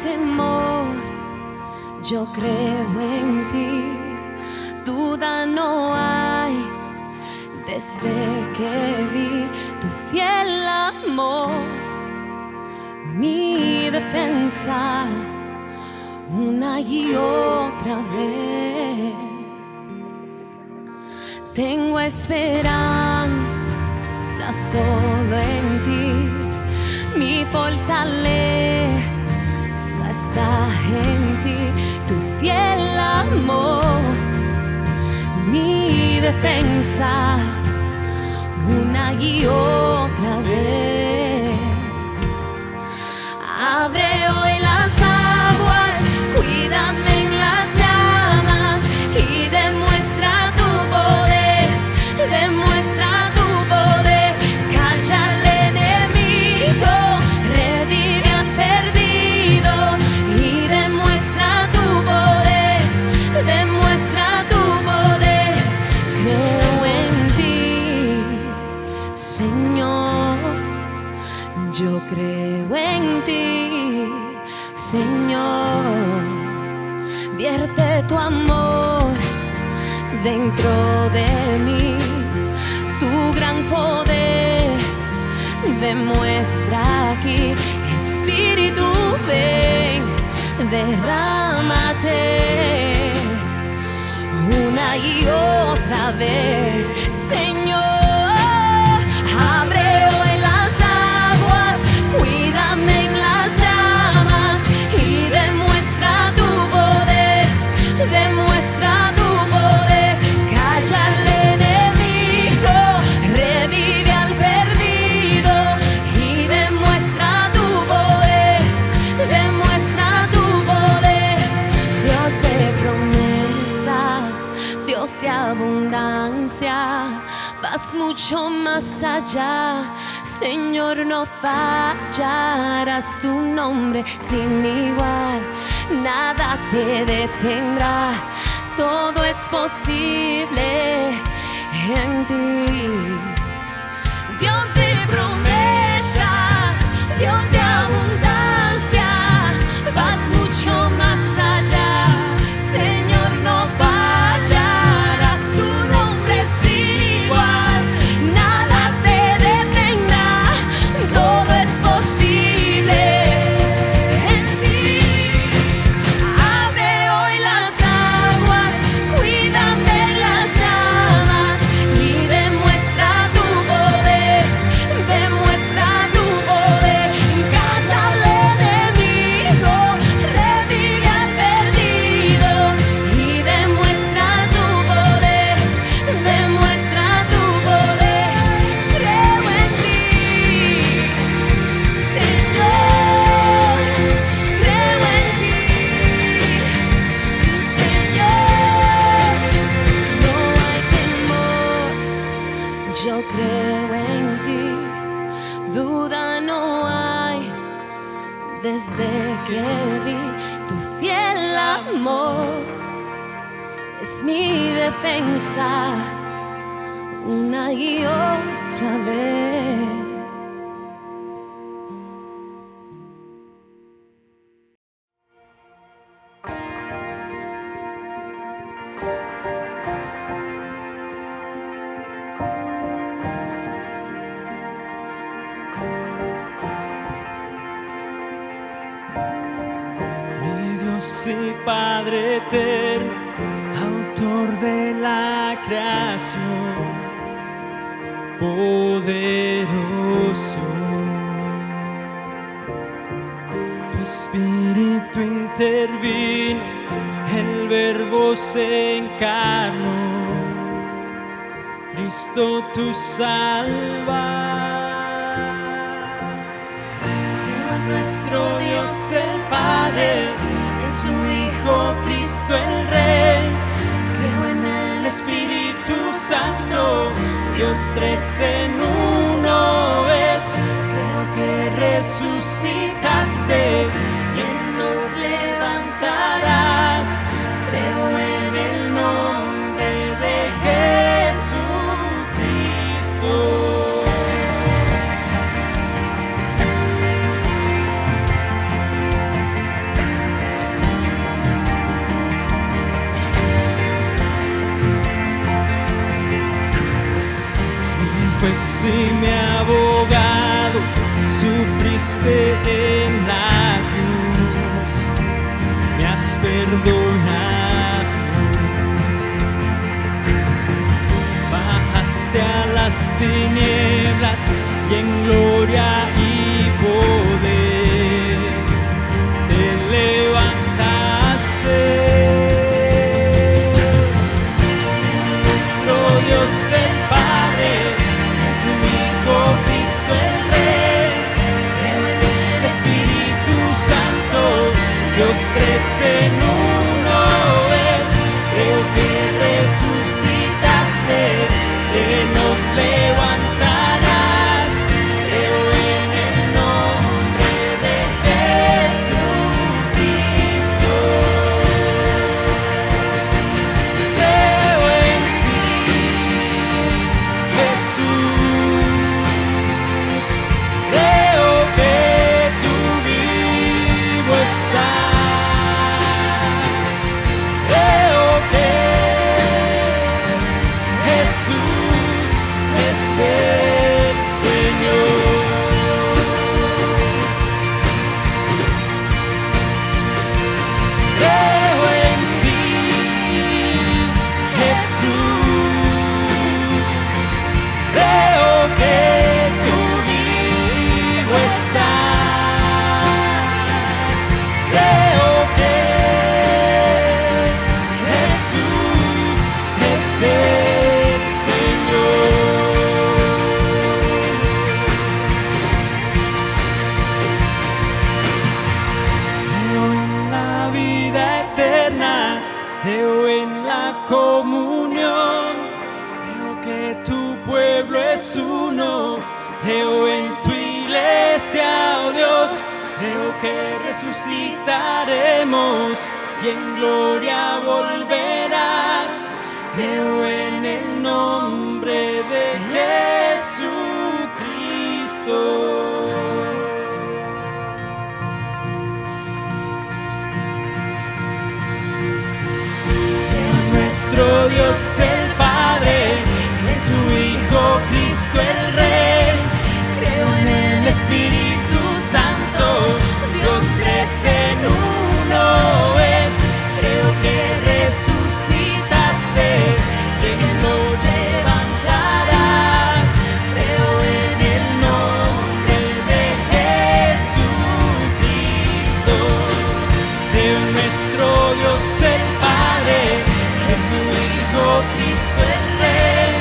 temor, yo creo en ti. Duda no hay desde que vi tu fiel amor, mi defensa una y otra vez. Tengo esperanza solo en ti, mi fortaleza está en ti, tu fiel amor, mi defensa una y otra vez. Abre hoy las aguas, cuídame en las llamas y demuestra tu poder, demuestra tu poder. Calla al enemigo, revive al perdido y demuestra tu poder, demuestra tu poder. Creo en ti, Señor, yo creo en ti, Señor. Vierte tu amor dentro de mí, tu gran poder demuestra aquí. Espíritu, ven, derrámate una y otra vez, Señor. Abre hoy las aguas, cuídame en las llamas y demuestra tu poder, demuestra tu poder. Calla al enemigo, revive al perdido y demuestra tu poder, demuestra tu poder. Dios de promesas, Dios de abundancia, vas mucho más allá, Señor, no fallarás, tu nombre sin igual, nada te detendrá, todo es posible en ti. Dios de promesas, Dios de abundancia, vas mucho más allá, Señor, no fallarás, tu nombre es igual, nada te detendrá, todo es posible en ti. Abre hoy las aguas, cuídame en las llamas y demuestra tu poder, demuestra tu poder. Calla al enemigo, revive al perdido y demuestra tu poder, demuestra tu poder. Creo en ti, Señor, creo en ti, Señor. No hay temor, yo creo en ti. Duda no hay desde que vi tu fiel amor, es mi defensa una y otra vez. Mi Dios y Padre eterno, autor de la creación, poderoso. Tu espíritu intervino, el Verbo se encarnó, Cristo tú salvas. Creo en nuestro Dios el Padre, en su Hijo Cristo el Rey. Creo en el Espíritu Santo, Dios tres en uno es. Creo que resucitaste, que nos levantarás. Creo en el nombre de Jesucristo. Pues si mi abogado sufriste en la cruz, me has perdonado, bajaste a las tinieblas y en gloria y poder te levantaste. Nuestro Dios el Padre, su Hijo Cristo el Rey, creo en el Espíritu Santo, Dios tres en uno es, creo que resucitaste, que nos levantarás, creo en el nombre de Jesucristo, creo en ti, Jesús, creo que tú vivo estás, creo que Jesús es el Señor. Creo en ti, Jesús. Creo que tú vivo estás. Creo que Jesús es el Señor. Creo en la vida eterna, creo en la comunión, creo que tu pueblo es uno, creo en tu iglesia, oh Dios, creo que resucitaremos y en gloria volverás, creo en el nombre de Jesucristo. Nuestro Dios el Padre, en su Hijo Cristo el Rey, creo en el Espíritu Santo, Dios tres en uno es, creo que resucitaste, que nos levantarás, creo en el nombre de Jesucristo, creo en nuestro Dios el Padre, en su Hijo Cristo el Rey,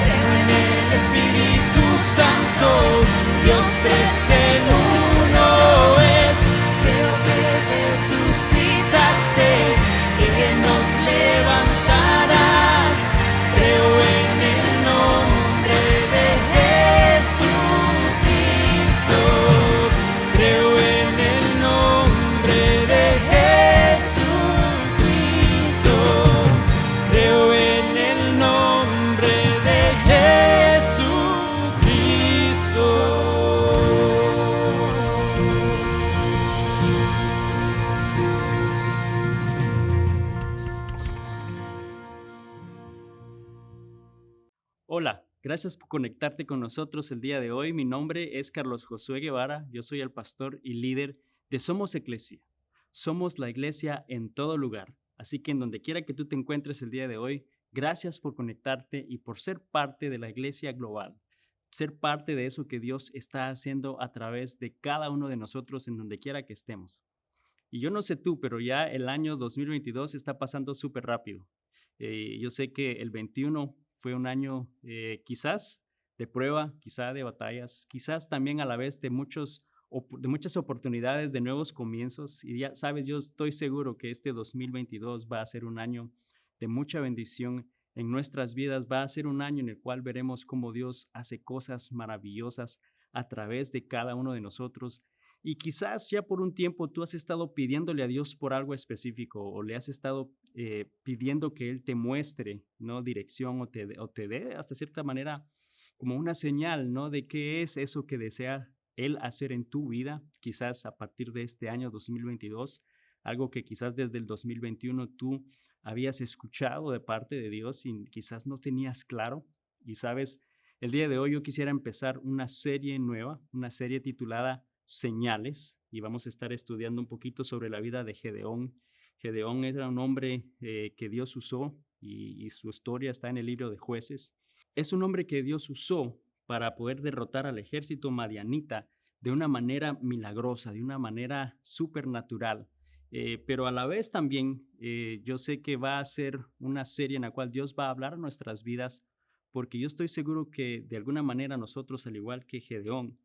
creo en el Espíritu Santo, Dios tres en uno es, creo que resucitaste, que nos levantarás, creo en el nombre de Jesucristo, creo en el nombre de Jesucristo. Creo en el nombre de Jesucristo. Hola, gracias por conectarte con nosotros el día de hoy. Mi nombre es Carlos Josué Guevara, yo soy el pastor y líder de Somos Eclesia. Somos la iglesia en todo lugar, así que en donde quiera que tú te encuentres el día de hoy, gracias por conectarte y por ser parte de la iglesia global, ser parte de eso que Dios está haciendo a través de cada uno de nosotros en donde quiera que estemos. Y yo no sé tú, pero ya el año 2022 está pasando súper rápido. Yo sé que el 21 fue un año quizás de prueba, quizás de batallas, quizás también a la vez de muchas oportunidades, de nuevos comienzos. Y ya sabes, yo estoy seguro que este 2022 va a ser un año de mucha bendición en nuestras vidas. Va a ser un año en el cual veremos cómo Dios hace cosas maravillosas a través de cada uno de nosotros. Y quizás ya por un tiempo tú has estado pidiéndole a Dios por algo específico o le has estado pidiendo que Él te muestre, ¿no?, dirección o te dé hasta cierta manera como una señal, ¿no?, de qué es eso que desea Él hacer en tu vida, quizás a partir de este año 2022, algo que quizás desde el 2021 tú habías escuchado de parte de Dios y quizás no tenías claro. Y sabes, El día de hoy yo quisiera empezar una serie nueva, una serie titulada Señales, y vamos a estar estudiando un poquito sobre la vida de Gedeón. Gedeón era un hombre que Dios usó y su historia está en el libro de Jueces. Es un hombre que Dios usó para poder derrotar al ejército madianita de una manera milagrosa, de una manera supernatural. Pero a la vez también yo sé que va a ser una serie en la cual Dios va a hablar a nuestras vidas, porque yo estoy seguro que de alguna manera nosotros, al igual que Gedeón,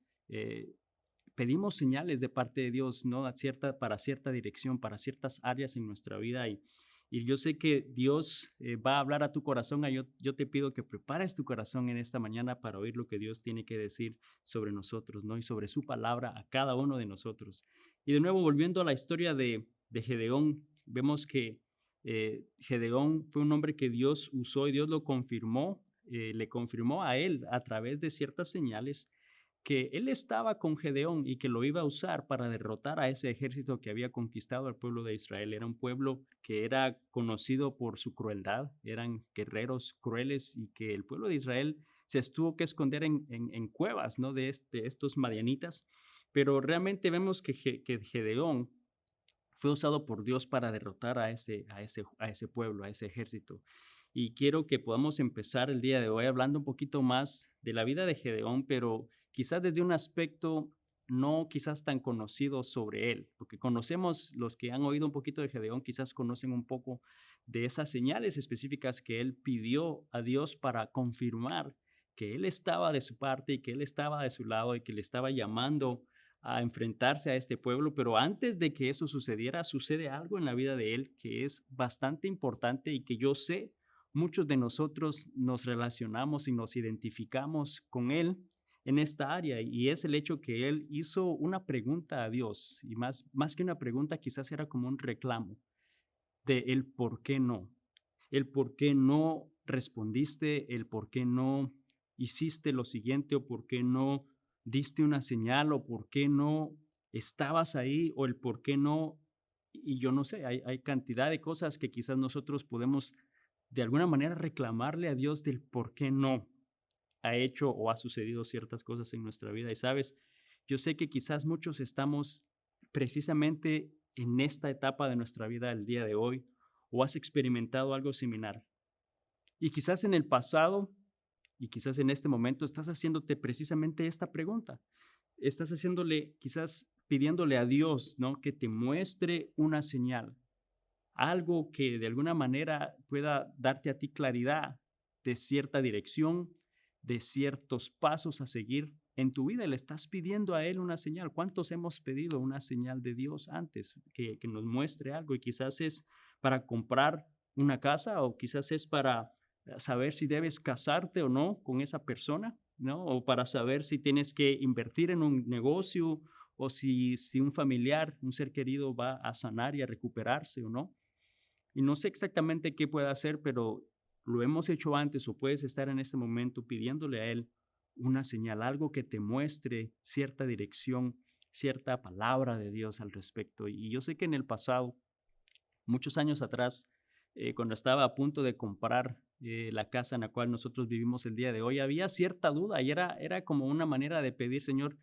pedimos señales de parte de Dios, ¿no? Para cierta dirección, para ciertas áreas en nuestra vida. Y yo sé que Dios va a hablar a tu corazón. Yo te pido que prepares tu corazón en esta mañana para oír lo que Dios tiene que decir sobre nosotros, ¿no? Y sobre su palabra a cada uno de nosotros. Y de nuevo, volviendo a la historia de Gedeón, vemos que Gedeón fue un hombre que Dios usó y Dios lo confirmó, le confirmó a él a través de ciertas señales que él estaba con Gedeón y que lo iba a usar para derrotar a ese ejército que había conquistado al pueblo de Israel. Era un pueblo que era conocido por su crueldad, eran guerreros crueles y que el pueblo de Israel se tuvo que esconder en cuevas, ¿no? de estos madianitas. Pero realmente vemos que Gedeón fue usado por Dios para derrotar a ese pueblo, a ese ejército. Y quiero que podamos empezar el día de hoy hablando un poquito más de la vida de Gedeón, pero quizás desde un aspecto no quizás tan conocido sobre él, porque conocemos, los que han oído un poquito de Gedeón, quizás conocen un poco de esas señales específicas que él pidió a Dios para confirmar que él estaba de su parte y que él estaba de su lado y que le estaba llamando a enfrentarse a este pueblo. Pero antes de que eso sucediera, sucede algo en la vida de él que es bastante importante y que yo sé muchos de nosotros nos relacionamos y nos identificamos con él en esta área, y es el hecho que él hizo una pregunta a Dios, y más que una pregunta quizás era como un reclamo de el por qué no, el por qué no respondiste, el por qué no hiciste lo siguiente, o por qué no diste una señal, o por qué no estabas ahí, o el por qué no. Y yo no sé, hay cantidad de cosas que quizás nosotros podemos de alguna manera reclamarle a Dios del por qué no ha hecho o ha sucedido ciertas cosas en nuestra vida. Y sabes, yo sé que quizás muchos estamos precisamente en esta etapa de nuestra vida el día de hoy, o has experimentado algo similar. Y quizás en el pasado y quizás en este momento estás haciéndote precisamente esta pregunta. Estás quizás pidiéndole a Dios, ¿no? Que te muestre una señal, algo que de alguna manera pueda darte a ti claridad de cierta dirección, de ciertos pasos a seguir en tu vida. Le estás pidiendo a Él una señal. ¿Cuántos hemos pedido una señal de Dios antes? Que nos muestre algo, y quizás es para comprar una casa, o quizás es para saber si debes casarte o no con esa persona, ¿no? O para saber si tienes que invertir en un negocio, o si un familiar, un ser querido va a sanar y a recuperarse o no. Y no sé exactamente qué puede hacer, pero lo hemos hecho antes, o puedes estar en este momento pidiéndole a Él una señal, algo que te muestre cierta dirección, cierta palabra de Dios al respecto. Y yo sé que en el pasado, muchos años atrás, cuando estaba a punto de comprar la casa en la cual nosotros vivimos el día de hoy, había cierta duda, y era como una manera de pedir: Señor,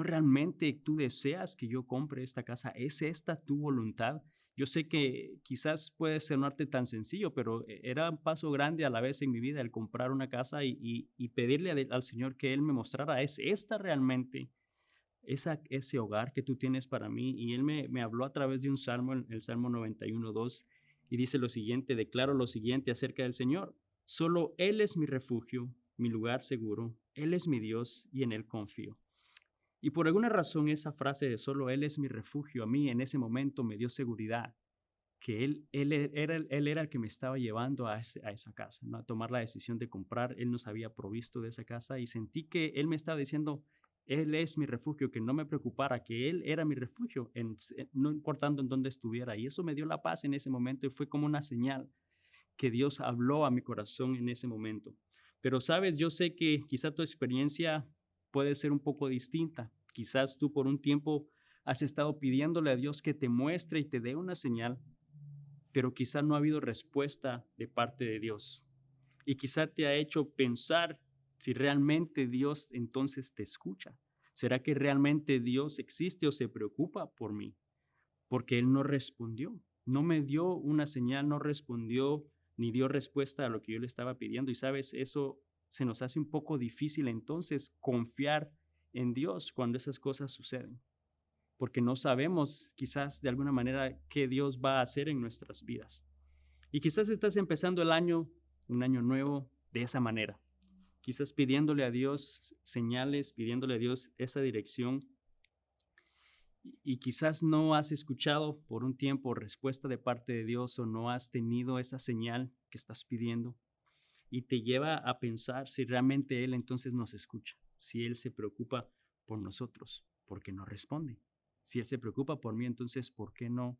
¿realmente tú deseas que yo compre esta casa? ¿Es esta tu voluntad? Yo sé que quizás puede sonarte tan sencillo, pero era un paso grande a la vez en mi vida el comprar una casa y pedirle al Señor que Él me mostrara: ¿es esta realmente ese hogar que tú tienes para mí? Y Él me habló a través de un salmo, el Salmo 91:2, y dice lo siguiente: declaro lo siguiente acerca del Señor: solo Él es mi refugio, mi lugar seguro, Él es mi Dios y en Él confío. Y por alguna razón esa frase de solo Él es mi refugio, a mí en ese momento me dio seguridad que Él era el que me estaba llevando a esa casa, ¿no? A tomar la decisión de comprar. Él nos había provisto de esa casa, y sentí que Él me estaba diciendo: Él es mi refugio, que no me preocupara, que Él era mi refugio, no importando en dónde estuviera. Y eso me dio la paz en ese momento, y fue como una señal que Dios habló a mi corazón en ese momento. Pero sabes, yo sé que quizá tu experiencia puede ser un poco distinta. Quizás tú por un tiempo has estado pidiéndole a Dios que te muestre y te dé una señal, pero quizá no ha habido respuesta de parte de Dios. Y quizá te ha hecho pensar Si realmente Dios entonces te escucha. ¿Será que realmente Dios existe o se preocupa por mí? Porque Él no respondió, no me dio una señal, no respondió ni dio respuesta a lo que yo le estaba pidiendo. Y sabes, eso se nos hace un poco difícil entonces confiar en Dios cuando esas cosas suceden, porque no sabemos quizás de alguna manera qué Dios va a hacer en nuestras vidas. Y quizás estás empezando el año, un año nuevo, de esa manera. Quizás pidiéndole a Dios señales, pidiéndole a Dios esa dirección. Y quizás no has escuchado por un tiempo respuesta de parte de Dios o no has tenido esa señal que estás pidiendo. Y te lleva a pensar si realmente Él entonces nos escucha, si Él se preocupa por nosotros, ¿por qué no responde? Si Él se preocupa por mí, entonces ¿por qué no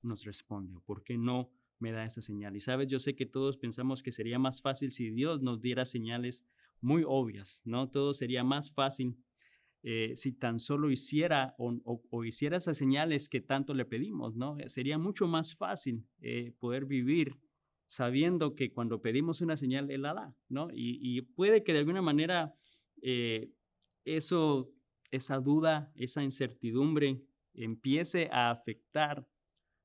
nos responde? ¿O por qué no me da esa señal? Y sabes, yo sé que todos pensamos que sería más fácil si Dios nos diera señales muy obvias, ¿no? Todo sería más fácil si tan solo hiciera o hiciera esas señales que tanto le pedimos, ¿no? Sería mucho más fácil poder vivir sabiendo que cuando pedimos una señal, Él la da, ¿no? Y puede que de alguna manera eh, esa duda, esa incertidumbre empiece a afectar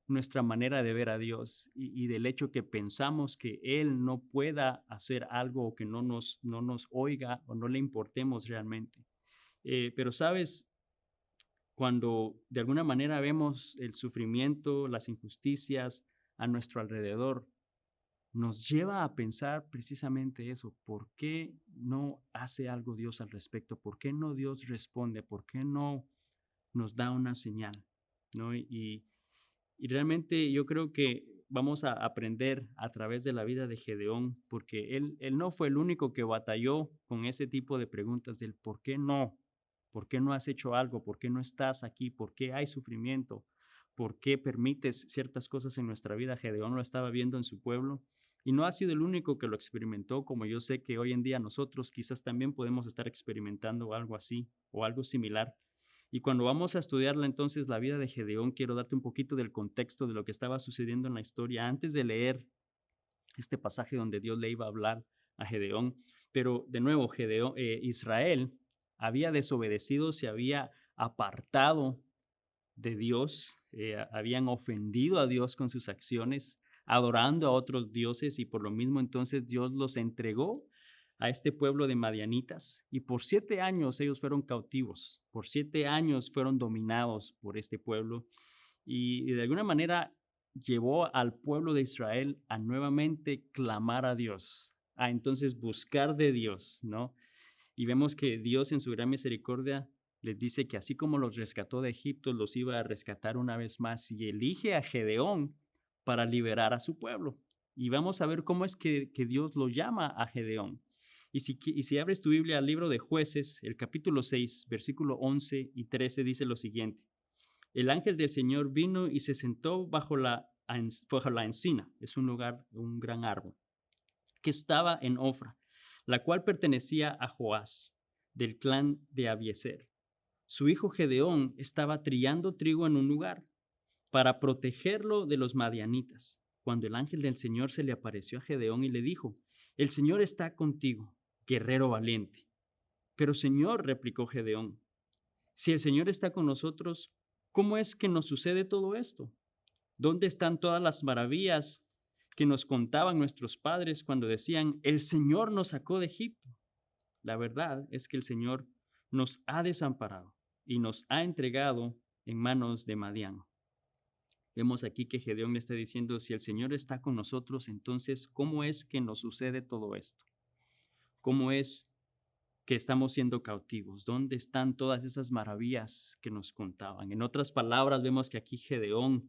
nuestra manera de ver a Dios y del hecho que pensamos que Él no pueda hacer algo o que no nos oiga o no le importemos realmente. Pero sabes, cuando de alguna manera vemos el sufrimiento, las injusticias a nuestro alrededor, nos lleva a pensar precisamente eso. ¿Por qué no hace algo Dios al respecto? ¿Por qué no Dios responde? ¿Por qué no nos da una señal? ¿No? Y realmente yo creo que vamos a aprender a través de la vida de Gedeón, porque él no fue el único que batalló con ese tipo de preguntas del ¿por qué no? ¿Por qué no has hecho algo? ¿Por qué no estás aquí? ¿Por qué hay sufrimiento? ¿Por qué permites ciertas cosas en nuestra vida? Gedeón lo estaba viendo en su pueblo y no ha sido el único que lo experimentó, como yo sé que hoy en día nosotros quizás también podemos estar experimentando algo así o algo similar. Y cuando vamos a estudiarla entonces la vida de Gedeón, quiero darte un poquito del contexto de lo que estaba sucediendo en la historia antes de leer este pasaje donde Dios le iba a hablar a Gedeón. Pero de nuevo, Israel había desobedecido, se había apartado de Dios, habían ofendido a Dios con sus acciones, adorando a otros dioses, y por lo mismo entonces Dios los entregó a este pueblo de madianitas, y por 7 años ellos fueron cautivos, por 7 años fueron dominados por este pueblo, y de alguna manera llevó al pueblo de Israel a nuevamente clamar a Dios, a entonces buscar de Dios, ¿no? Y vemos que Dios en su gran misericordia les dice que así como los rescató de Egipto, los iba a rescatar una vez más, y elige a Gedeón para liberar a su pueblo. Y vamos a ver cómo es que Dios lo llama a Gedeón. Y si abres tu Biblia al libro de Jueces, el capítulo 6, versículo 11 y 13 dice lo siguiente. El ángel del Señor vino y se sentó bajo la encina, es un lugar, un gran árbol, que estaba en Ofra, la cual pertenecía a Joás, del clan de Abiezer. Su hijo Gedeón estaba trillando trigo en un lugar para protegerlo de los madianitas, cuando el ángel del Señor se le apareció a Gedeón y le dijo, el Señor está contigo, guerrero valiente. Pero Señor, replicó Gedeón, si el Señor está con nosotros, ¿cómo es que nos sucede todo esto? ¿Dónde están todas las maravillas que nos contaban nuestros padres cuando decían, el Señor nos sacó de Egipto? La verdad es que el Señor nos ha desamparado y nos ha entregado en manos de Madián. Vemos aquí que Gedeón le está diciendo, si el Señor está con nosotros, entonces, ¿cómo es que nos sucede todo esto? ¿Cómo es que estamos siendo cautivos? ¿Dónde están todas esas maravillas que nos contaban? En otras palabras, vemos que aquí Gedeón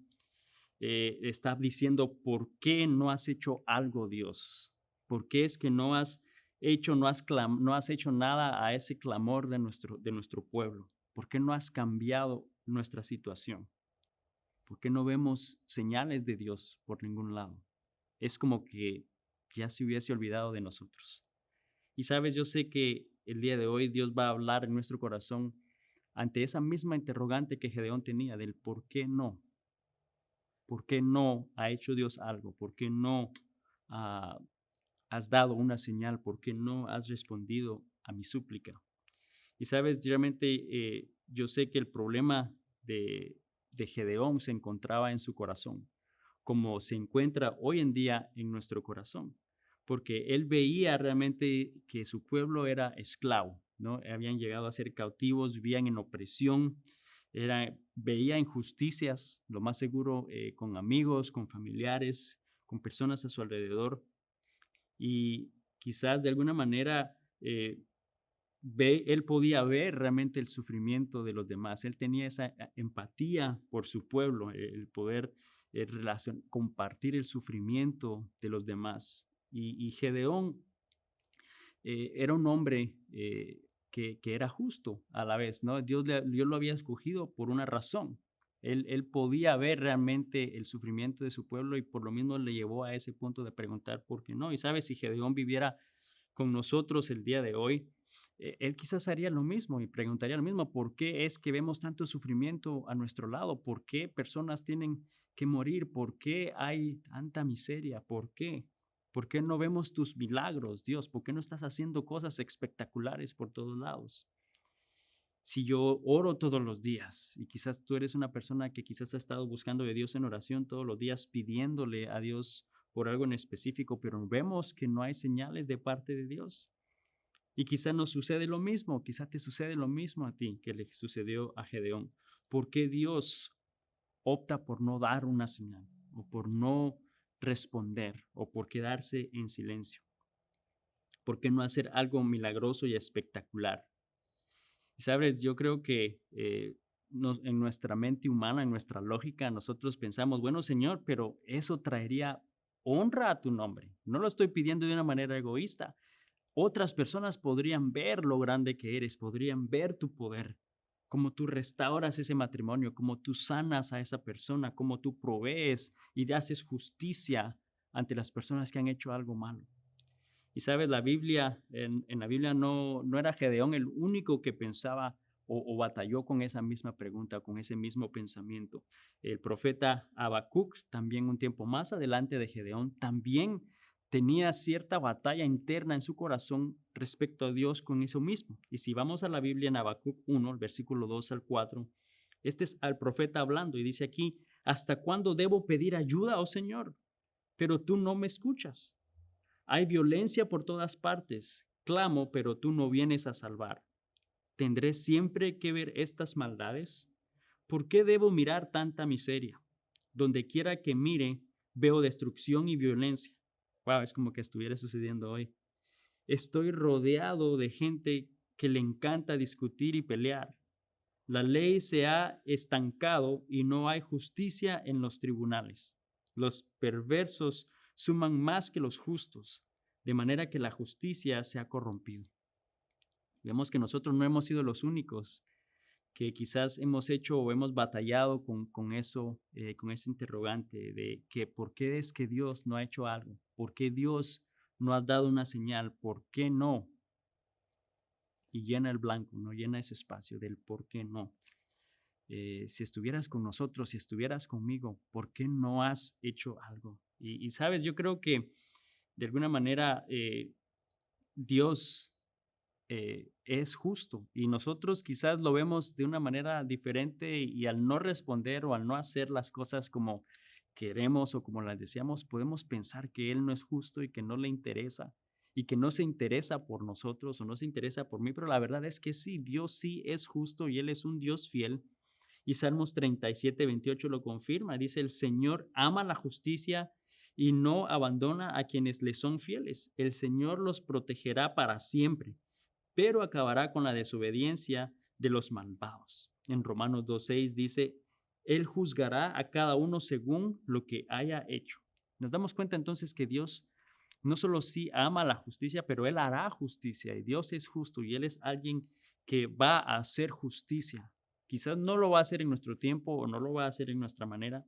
está diciendo, ¿por qué no has hecho algo, Dios? ¿Por qué es que no has hecho nada a ese clamor de nuestro pueblo? ¿Por qué no has cambiado nuestra situación? ¿Por qué no vemos señales de Dios por ningún lado? Es como que ya se hubiese olvidado de nosotros. Y sabes, yo sé que el día de hoy Dios va a hablar en nuestro corazón ante esa misma interrogante que Gedeón tenía del por qué no. ¿Por qué no ha hecho Dios algo? ¿Por qué no has dado una señal? ¿Por qué no has respondido a mi súplica? Y sabes, realmente yo sé que el problema de Gedeón se encontraba en su corazón, como se encuentra hoy en día en nuestro corazón, porque él veía realmente que su pueblo era esclavo, ¿no? Habían llegado a ser cautivos, vivían en opresión, veía injusticias, lo más seguro, con amigos, con familiares, con personas a su alrededor, y quizás de alguna manera él podía ver realmente el sufrimiento de los demás. Él tenía esa empatía por su pueblo, el poder compartir el sufrimiento de los demás. Y Gedeón era un hombre que era justo a la vez, ¿no? Dios lo había escogido por una razón. Él podía ver realmente el sufrimiento de su pueblo y por lo mismo le llevó a ese punto de preguntar por qué no. Y sabes, si Gedeón viviera con nosotros el día de hoy, él quizás haría lo mismo y preguntaría lo mismo: ¿por qué es que vemos tanto sufrimiento a nuestro lado? ¿Por qué personas tienen que morir? ¿Por qué hay tanta miseria? ¿Por qué? ¿Por qué no vemos tus milagros, Dios? ¿Por qué no estás haciendo cosas espectaculares por todos lados? Si yo oro todos los días y quizás tú eres una persona que quizás ha estado buscando de Dios en oración todos los días, pidiéndole a Dios por algo en específico, pero vemos que no hay señales de parte de Dios. Y quizá nos sucede lo mismo, quizá te sucede lo mismo a ti que le sucedió a Gedeón. ¿Por qué Dios opta por no dar una señal o por no responder o por quedarse en silencio? ¿Por qué no hacer algo milagroso y espectacular? Y sabes, yo creo que en nuestra mente humana, en nuestra lógica, nosotros pensamos: bueno, Señor, pero eso traería honra a tu nombre. No lo estoy pidiendo de una manera egoísta. Otras personas podrían ver lo grande que eres, podrían ver tu poder, cómo tú restauras ese matrimonio, cómo tú sanas a esa persona, cómo tú provees y haces justicia ante las personas que han hecho algo malo. Y sabes, en la Biblia no era Gedeón el único que pensaba o batalló con esa misma pregunta, con ese mismo pensamiento. El profeta Habacuc, también un tiempo más adelante de Gedeón, también tenía cierta batalla interna en su corazón respecto a Dios con eso mismo. Y si vamos a la Biblia en Habacuc 1, el versículo 2 al 4, este es al profeta hablando y dice aquí: ¿hasta cuándo debo pedir ayuda, oh Señor? Pero tú no me escuchas. Hay violencia por todas partes. Clamo, pero tú no vienes a salvar. ¿Tendré siempre que ver estas maldades? ¿Por qué debo mirar tanta miseria? Donde quiera que mire, veo destrucción y violencia. Wow, es como que estuviera sucediendo hoy. Estoy rodeado de gente que le encanta discutir y pelear. La ley se ha estancado y no hay justicia en los tribunales. Los perversos suman más que los justos, de manera que la justicia se ha corrompido. Vemos que nosotros no hemos sido los únicos que quizás hemos hecho o hemos batallado con eso, con ese interrogante de que ¿por qué es que Dios no ha hecho algo? ¿Por qué Dios no has dado una señal? ¿Por qué no? Y llena el blanco, no llena ese espacio del por qué no. Si estuvieras con nosotros, si estuvieras conmigo, ¿por qué no has hecho algo? Y sabes, yo creo que de alguna manera Dios es justo y nosotros quizás lo vemos de una manera diferente y al no responder o al no hacer las cosas como queremos o como las deseamos, podemos pensar que Él no es justo y que no le interesa y que no se interesa por nosotros o no se interesa por mí, pero la verdad es que sí, Dios sí es justo y Él es un Dios fiel. Y Salmos 37:28 lo confirma, dice: el Señor ama la justicia y no abandona a quienes le son fieles. El Señor los protegerá para siempre, pero acabará con la desobediencia de los malvados. En Romanos 2:6 dice: Él juzgará a cada uno según lo que haya hecho. Nos damos cuenta entonces que Dios no solo sí ama la justicia, pero Él hará justicia, y Dios es justo y Él es alguien que va a hacer justicia. Quizás no lo va a hacer en nuestro tiempo o no lo va a hacer en nuestra manera,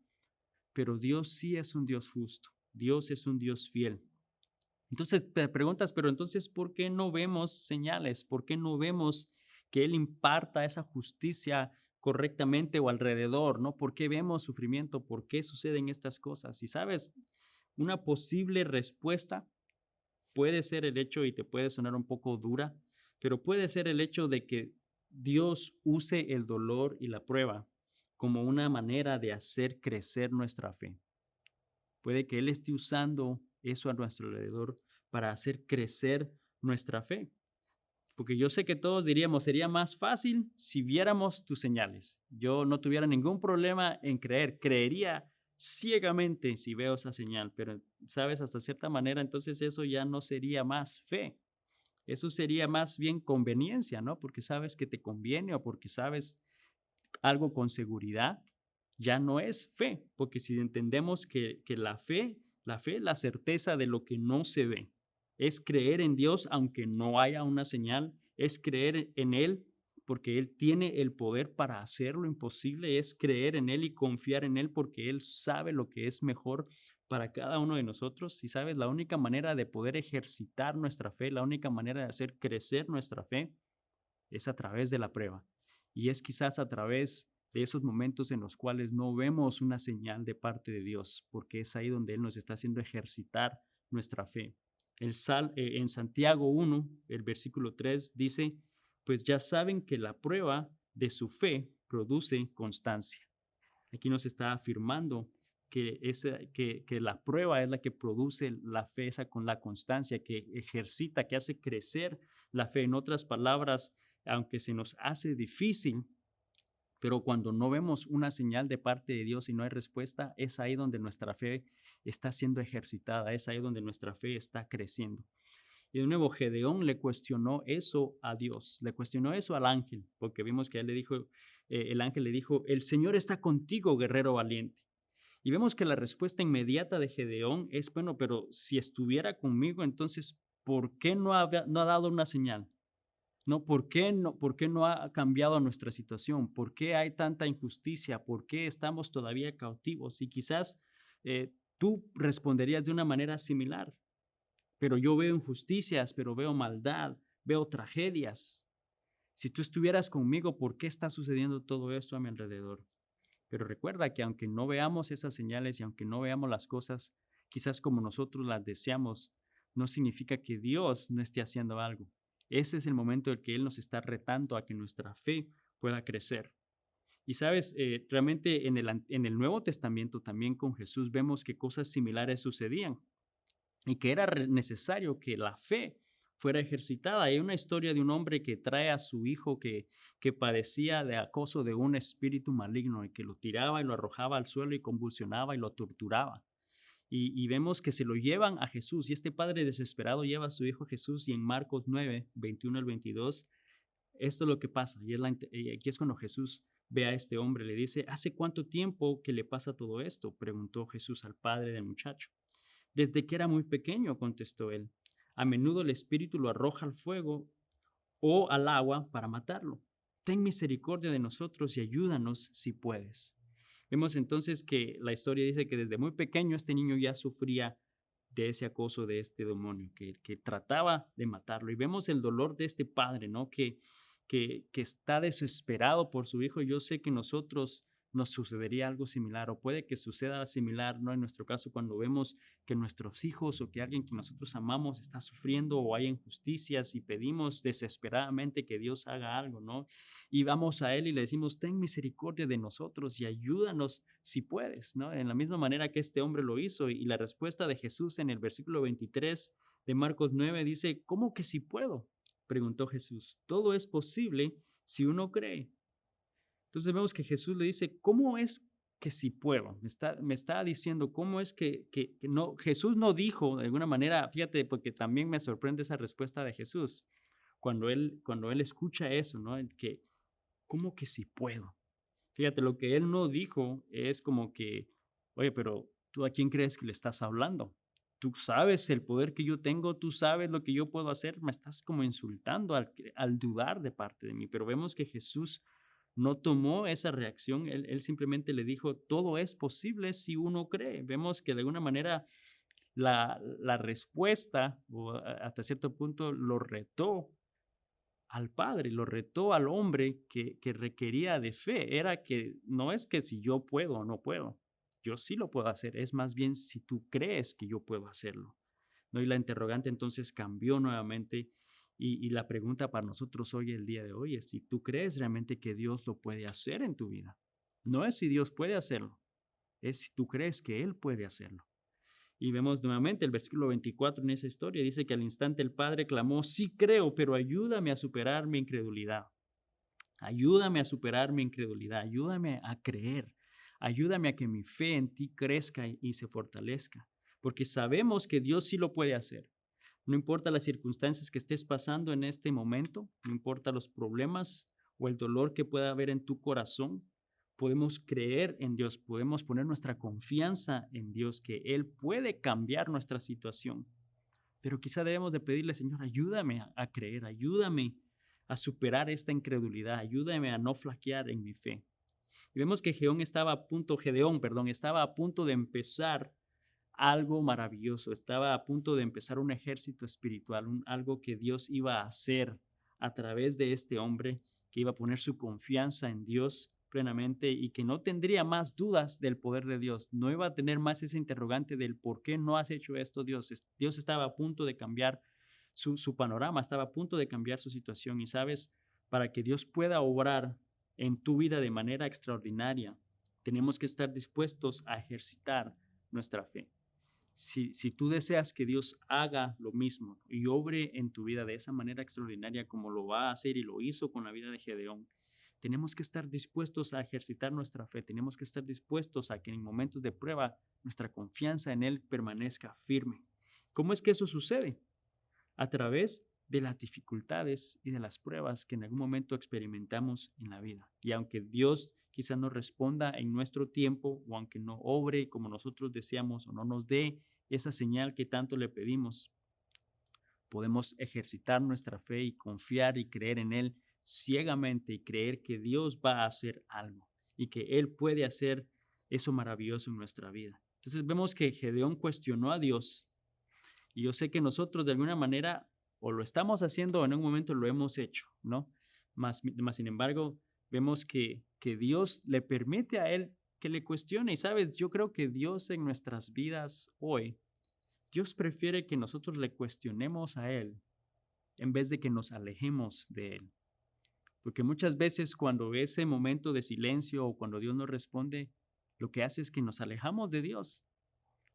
pero Dios sí es un Dios justo. Dios es un Dios fiel. Entonces te preguntas, pero entonces, ¿por qué no vemos señales? ¿Por qué no vemos que Él imparta esa justicia correctamente o alrededor? ¿No? ¿Por qué vemos sufrimiento? ¿Por qué suceden estas cosas? Y sabes, una posible respuesta puede ser el hecho, y te puede sonar un poco dura, pero puede ser el hecho de que Dios use el dolor y la prueba como una manera de hacer crecer nuestra fe. Puede que Él esté usando eso a nuestro alrededor para hacer crecer nuestra fe. Porque yo sé que todos diríamos, sería más fácil si viéramos tus señales. Yo no tuviera ningún problema en creer, creería ciegamente si veo esa señal, pero sabes, hasta cierta manera, entonces eso ya no sería más fe. Eso sería más bien conveniencia, ¿no? Porque sabes que te conviene o porque sabes algo con seguridad, ya no es fe, porque si entendemos que la fe es la certeza de lo que no se ve, es creer en Dios aunque no haya una señal, es creer en Él porque Él tiene el poder para hacer lo imposible, es creer en Él y confiar en Él porque Él sabe lo que es mejor para cada uno de nosotros. Y sabes, la única manera de poder ejercitar nuestra fe, la única manera de hacer crecer nuestra fe es a través de la prueba. Y es quizás a través de esos momentos en los cuales no vemos una señal de parte de Dios, porque es ahí donde Él nos está haciendo ejercitar nuestra fe. En Santiago 1, el versículo 3 dice, pues ya saben que la prueba de su fe produce constancia. Aquí nos está afirmando que la prueba es la que produce la fe, esa con la constancia, que ejercita, que hace crecer la fe. En otras palabras, aunque se nos hace difícil, pero cuando no vemos una señal de parte de Dios y no hay respuesta, es ahí donde nuestra fe está siendo ejercitada, es ahí donde nuestra fe está creciendo. Y de nuevo, Gedeón le cuestionó eso a Dios, le cuestionó eso al ángel, porque vimos que él le dijo, el ángel le dijo, el Señor está contigo, guerrero valiente. Y vemos que la respuesta inmediata de Gedeón es, bueno, pero si estuviera conmigo, entonces, ¿por qué no ha dado una señal? No, ¿por qué no ha cambiado nuestra situación? ¿Por qué hay tanta injusticia? ¿Por qué estamos todavía cautivos? Y quizás tú responderías de una manera similar, pero yo veo injusticias, pero veo maldad, veo tragedias. Si tú estuvieras conmigo, ¿por qué está sucediendo todo esto a mi alrededor? Pero recuerda que aunque no veamos esas señales y aunque no veamos las cosas quizás como nosotros las deseamos, no significa que Dios no esté haciendo algo. Ese es el momento en que Él nos está retando a que nuestra fe pueda crecer. Y sabes, realmente en el Nuevo Testamento también con Jesús vemos que cosas similares sucedían y que era necesario que la fe fuera ejercitada. Hay una historia de un hombre que trae a su hijo que padecía de acoso de un espíritu maligno y que lo tiraba y lo arrojaba al suelo y convulsionaba y lo torturaba. Y vemos que se lo llevan a Jesús y este padre desesperado lleva a su hijo a Jesús y en Marcos 9, 21 al 22, esto es lo que pasa y aquí es cuando Jesús ve a este hombre, le dice, ¿hace cuánto tiempo que le pasa todo esto? Preguntó Jesús al padre del muchacho. Desde que era muy pequeño, contestó él. A menudo el espíritu lo arroja al fuego o al agua para matarlo. Ten misericordia de nosotros y ayúdanos si puedes. Vemos entonces que la historia dice que desde muy pequeño este niño ya sufría de ese acoso de este demonio que trataba de matarlo. Y vemos el dolor de este padre, ¿no? Que está desesperado por su hijo. Yo sé que nosotros nos sucedería algo similar o puede que suceda similar, ¿no? En nuestro caso, cuando vemos que nuestros hijos o que alguien que nosotros amamos está sufriendo o hay injusticias y pedimos desesperadamente que Dios haga algo, ¿no? Y vamos a Él y le decimos, ten misericordia de nosotros y ayúdanos si puedes, ¿no? En la misma manera que este hombre lo hizo y la respuesta de Jesús en el versículo 23 de Marcos 9 dice, ¿cómo que si puedo? Preguntó Jesús, todo es posible si uno cree. Entonces vemos que Jesús le dice, ¿cómo es que si puedo? Me está diciendo, ¿cómo es que no? Jesús no dijo de alguna manera, fíjate, porque también me sorprende esa respuesta de Jesús, cuando él escucha eso, ¿no? ¿Cómo que si puedo? Fíjate, lo que él no dijo es como que, oye, pero ¿tú a quién crees que le estás hablando? Tú sabes el poder que yo tengo, tú sabes lo que yo puedo hacer, me estás como insultando al dudar de parte de mí, pero vemos que Jesús no tomó esa reacción, él simplemente le dijo, todo es posible si uno cree. Vemos que de alguna manera la respuesta, o hasta cierto punto, lo retó al padre, lo retó al hombre que requería de fe. Era que no es que si yo puedo o no puedo, yo sí lo puedo hacer, es más bien si tú crees que yo puedo hacerlo. ¿no? Y la interrogante entonces cambió nuevamente y la pregunta para nosotros hoy, el día de hoy, es si tú crees realmente que Dios lo puede hacer en tu vida. No es si Dios puede hacerlo, es si tú crees que Él puede hacerlo. Y vemos nuevamente el versículo 24 en esa historia. Dice que al instante el padre clamó: sí creo, pero ayúdame a superar mi incredulidad. Ayúdame a superar mi incredulidad. Ayúdame a creer. Ayúdame a que mi fe en ti crezca y se fortalezca. Porque sabemos que Dios sí lo puede hacer. No importa las circunstancias que estés pasando en este momento, no importa los problemas o el dolor que pueda haber en tu corazón, podemos creer en Dios, podemos poner nuestra confianza en Dios, que Él puede cambiar nuestra situación. Pero quizá debemos de pedirle: Señor, ayúdame a creer, ayúdame a superar esta incredulidad, ayúdame a no flaquear en mi fe. Y vemos que Gedeón estaba a punto de empezar algo maravilloso, estaba a punto de empezar un ejército espiritual, algo que Dios iba a hacer a través de este hombre, que iba a poner su confianza en Dios plenamente y que no tendría más dudas del poder de Dios, no iba a tener más ese interrogante del por qué no has hecho esto, Dios. Dios estaba a punto de cambiar su panorama, estaba a punto de cambiar su situación. Y sabes, para que Dios pueda obrar en tu vida de manera extraordinaria, tenemos que estar dispuestos a ejercitar nuestra fe. Si tú deseas que Dios haga lo mismo y obre en tu vida de esa manera extraordinaria como lo va a hacer y lo hizo con la vida de Gedeón, tenemos que estar dispuestos a ejercitar nuestra fe, tenemos que estar dispuestos a que en momentos de prueba nuestra confianza en Él permanezca firme. ¿Cómo es que eso sucede? A través de las dificultades y de las pruebas que en algún momento experimentamos en la vida. Y aunque Dios quizá no responda en nuestro tiempo, o aunque no obre como nosotros deseamos, o no nos dé esa señal que tanto le pedimos, podemos ejercitar nuestra fe y confiar y creer en Él ciegamente y creer que Dios va a hacer algo y que Él puede hacer eso maravilloso en nuestra vida. Entonces vemos que Gedeón cuestionó a Dios, y yo sé que nosotros de alguna manera o lo estamos haciendo o en un momento lo hemos hecho, ¿no? Más sin embargo, vemos que Dios le permite a Él que le cuestione. Y sabes, yo creo que Dios en nuestras vidas hoy, Dios prefiere que nosotros le cuestionemos a Él en vez de que nos alejemos de Él. Porque muchas veces cuando ese momento de silencio o cuando Dios nos responde, lo que hace es que nos alejamos de Dios.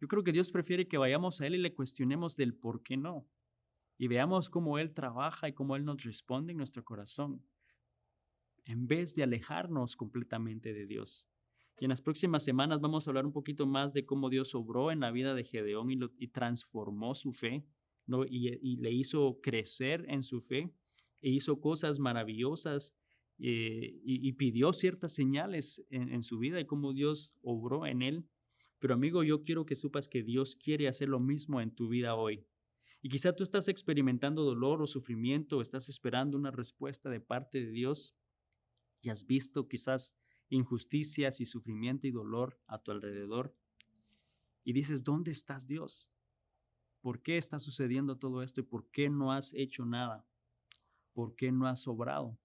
Yo creo que Dios prefiere que vayamos a Él y le cuestionemos del por qué no. Y veamos cómo Él trabaja y cómo Él nos responde en nuestro corazón, en vez de alejarnos completamente de Dios. Y en las próximas semanas vamos a hablar un poquito más de cómo Dios obró en la vida de Gedeón y transformó su fe, ¿no? Y le hizo crecer en su fe, e hizo cosas maravillosas y pidió ciertas señales en su vida y cómo Dios obró en él. Pero amigo, yo quiero que sepas que Dios quiere hacer lo mismo en tu vida hoy. Y quizá tú estás experimentando dolor o sufrimiento, o estás esperando una respuesta de parte de Dios y has visto quizás injusticias y sufrimiento y dolor a tu alrededor. Y dices: ¿dónde estás, Dios? ¿Por qué está sucediendo todo esto y por qué no has hecho nada? ¿Por qué no has obrado?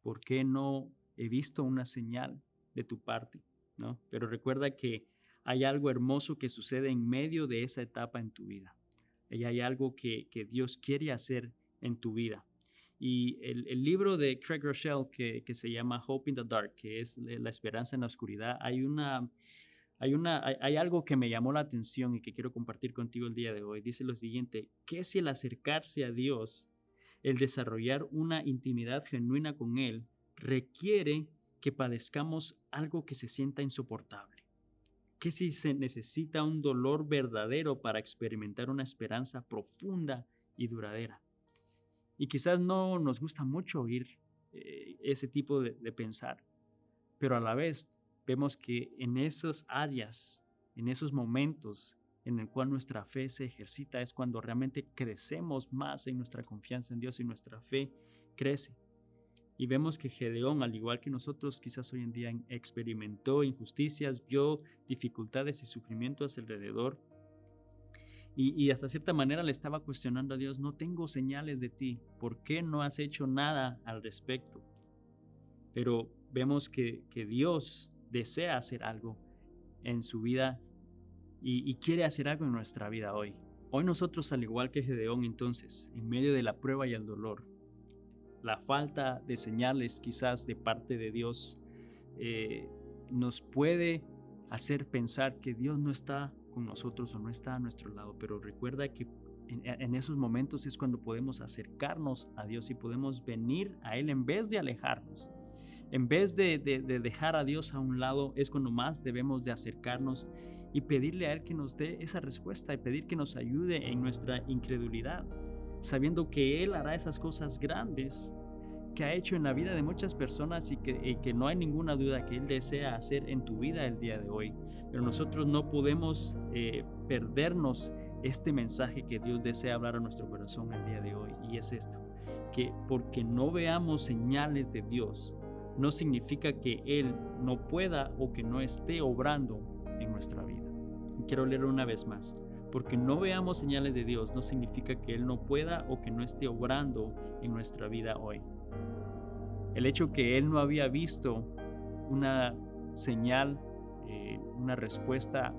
¿Por qué no he visto una señal de tu parte? ¿No? Pero recuerda que hay algo hermoso que sucede en medio de esa etapa en tu vida. Y hay algo que Dios quiere hacer en tu vida. Y el libro de Craig Rochelle que se llama Hope in the Dark, que es la esperanza en la oscuridad, hay algo que me llamó la atención y que quiero compartir contigo el día de hoy. Dice lo siguiente: ¿qué si el acercarse a Dios, el desarrollar una intimidad genuina con Él, requiere que padezcamos algo que se sienta insoportable? ¿Qué si se necesita un dolor verdadero para experimentar una esperanza profunda y duradera? Y quizás no nos gusta mucho oír ese tipo de pensar, pero a la vez vemos que en esas áreas, en esos momentos en el cual nuestra fe se ejercita, es cuando realmente crecemos más en nuestra confianza en Dios y nuestra fe crece. Y vemos que Gedeón, al igual que nosotros, quizás hoy en día experimentó injusticias, vio dificultades y sufrimientos alrededor. Y hasta cierta manera le estaba cuestionando a Dios: no tengo señales de ti, ¿por qué no has hecho nada al respecto? Pero vemos que Dios desea hacer algo en su vida y quiere hacer algo en nuestra vida hoy. Hoy nosotros, al igual que Gedeón, entonces, en medio de la prueba y el dolor, la falta de señales quizás de parte de Dios nos puede hacer pensar que Dios no está con nosotros o no está a nuestro lado, pero recuerda que en esos momentos es cuando podemos acercarnos a Dios y podemos venir a Él en vez de alejarnos. En vez de dejar a Dios a un lado, es cuando más debemos de acercarnos y pedirle a Él que nos dé esa respuesta y pedir que nos ayude en nuestra incredulidad, sabiendo que Él hará esas cosas grandes que ha hecho en la vida de muchas personas y que no hay ninguna duda que Él desea hacer en tu vida el día de hoy. Pero nosotros no podemos perdernos este mensaje que Dios desea hablar a nuestro corazón el día de hoy, y es esto, que porque no veamos señales de Dios, no significa que Él no pueda o que no esté obrando en nuestra vida. Y quiero leerlo una vez más. Porque no veamos señales de Dios no significa que Él no pueda o que no esté obrando en nuestra vida hoy. El hecho que Él no había visto una señal, una respuesta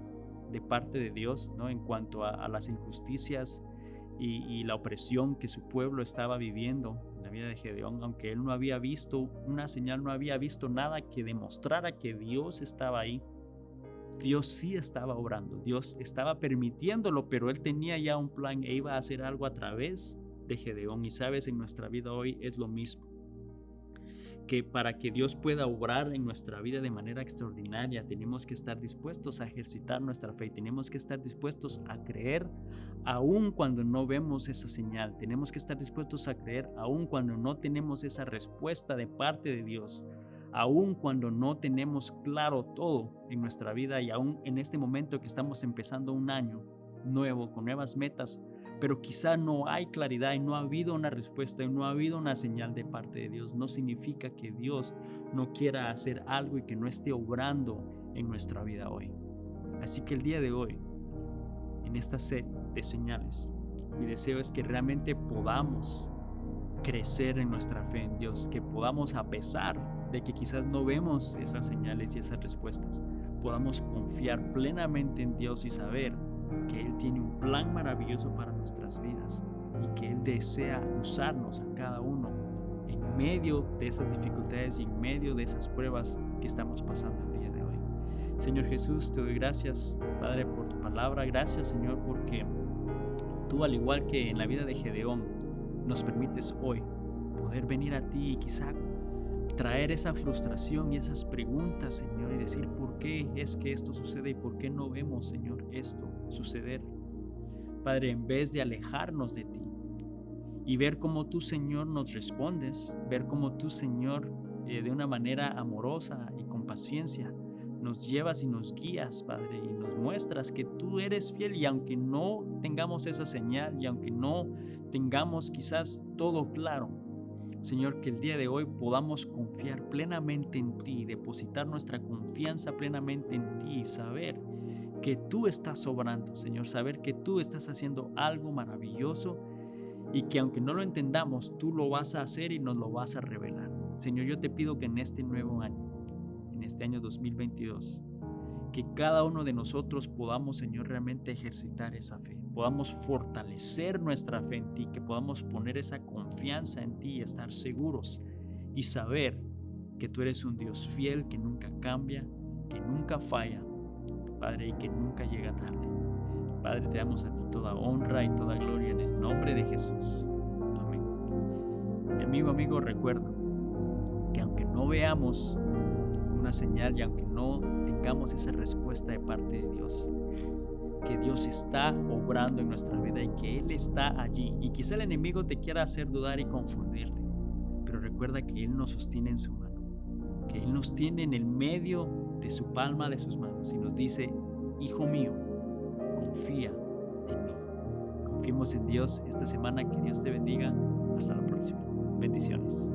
de parte de Dios, ¿no?, en cuanto a las injusticias y la opresión que su pueblo estaba viviendo en la vida de Gedeón, aunque él no había visto una señal, no había visto nada que demostrara que Dios estaba ahí, Dios sí estaba obrando, Dios estaba permitiéndolo, pero Él tenía ya un plan e iba a hacer algo a través de Gedeón. Y sabes, en nuestra vida hoy es lo mismo, que para que Dios pueda obrar en nuestra vida de manera extraordinaria, tenemos que estar dispuestos a ejercitar nuestra fe, tenemos que estar dispuestos a creer aun cuando no vemos esa señal, tenemos que estar dispuestos a creer aun cuando no tenemos esa respuesta de parte de Dios, aun cuando no tenemos claro todo en nuestra vida y aun en este momento que estamos empezando un año nuevo con nuevas metas, pero quizá no hay claridad y no ha habido una respuesta y no ha habido una señal de parte de Dios. No significa que Dios no quiera hacer algo y que no esté obrando en nuestra vida hoy. Así que el día de hoy, en esta serie de señales, mi deseo es que realmente podamos crecer en nuestra fe en Dios, que podamos, a pesar de que quizás no vemos esas señales y esas respuestas, podamos confiar plenamente en Dios y saber que Él tiene un plan maravilloso para nuestras vidas y que Él desea usarnos a cada uno en medio de esas dificultades y en medio de esas pruebas que estamos pasando el día de hoy. Señor Jesús, te doy gracias, Padre, por tu palabra. Gracias, Señor, porque tú, al igual que en la vida de Gedeón, nos permites hoy poder venir a ti y quizá traer esa frustración y esas preguntas, Señor, y decir por qué es que esto sucede y por qué no vemos, Señor, esto suceder. Padre, en vez de alejarnos de ti y ver cómo tú, Señor, nos respondes, ver cómo tú, Señor, de una manera amorosa y con paciencia nos llevas y nos guías, Padre, y nos muestras que tú eres fiel, y aunque no tengamos esa señal y aunque no tengamos quizás todo claro, Señor, que el día de hoy podamos confiar plenamente en ti, depositar nuestra confianza plenamente en ti y saber que tú estás obrando, Señor, saber que tú estás haciendo algo maravilloso y que aunque no lo entendamos, tú lo vas a hacer y nos lo vas a revelar. Señor, yo te pido que en este nuevo año, en este año 2022, que cada uno de nosotros podamos, Señor, realmente ejercitar esa fe, podamos fortalecer nuestra fe en ti, que podamos poner esa confianza en ti y estar seguros y saber que tú eres un Dios fiel, que nunca cambia, que nunca falla, Padre, y que nunca llega tarde. Padre, te damos a ti toda honra y toda gloria en el nombre de Jesús. Amén. Mi amigo, recuerda que aunque no veamos una señal y aunque no tengamos esa respuesta de parte de Dios, que Dios está obrando en nuestra vida y que Él está allí. Y quizá el enemigo te quiera hacer dudar y confundirte, pero recuerda que Él nos sostiene en su mano, que Él nos tiene en el medio de su palma de sus manos y nos dice: hijo mío, confía en mí. Confiemos en Dios esta semana. Que Dios te bendiga. Hasta la próxima. Bendiciones.